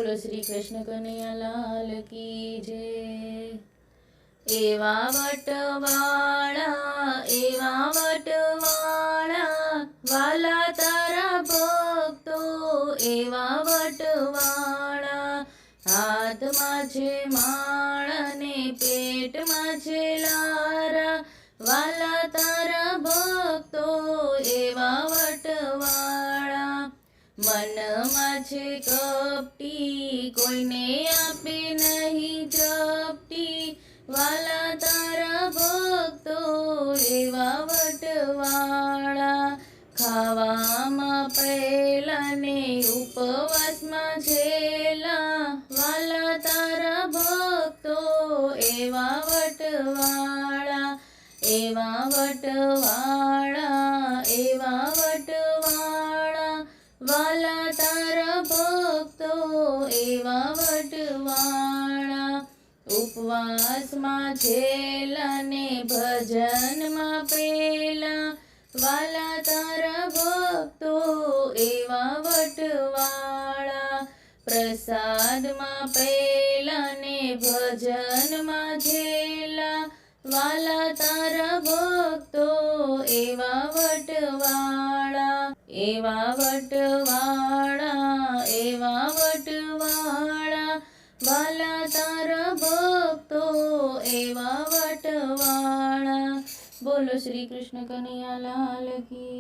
બોલો શ્રી કૃષ્ણ કનૈયા લાલ કી જય। એવા વટવાળા વાલા તારા ભક્તો એવા વટવાળા, હાથમાં છે માળ ને પેટમાં છે લારા, વાલા તારા ભક્તો એવા વટવાળા। મનમાં છે કપટી કોઈને આપે નહીં ચપટી, વાલા તારા ભક્તો એવા વટવાળા। ખાવામાં પહેલા ને ઉપવાસમાં છેલ્લા, વાલા તારા ભક્તો એવા વટવાળા। એવા વટવાળા વાલા તારા ભક્તો એવા વટવાળા। ઉપવાસમાં છેલ્લા ને ભજનમાં પેલા, વાલા તારા ભક્તો એવા વટવાળા। પ્રસાદમાં પહેલા ને ભજનમાં છેલ્લા, વાલા તારા ભક્તો એવા વટવાળા। એવા વટવાળા વાલા તારા ભક્તો એવા વટવાળા। બોલો શ્રી કૃષ્ણ કનૈયા લાલ કી।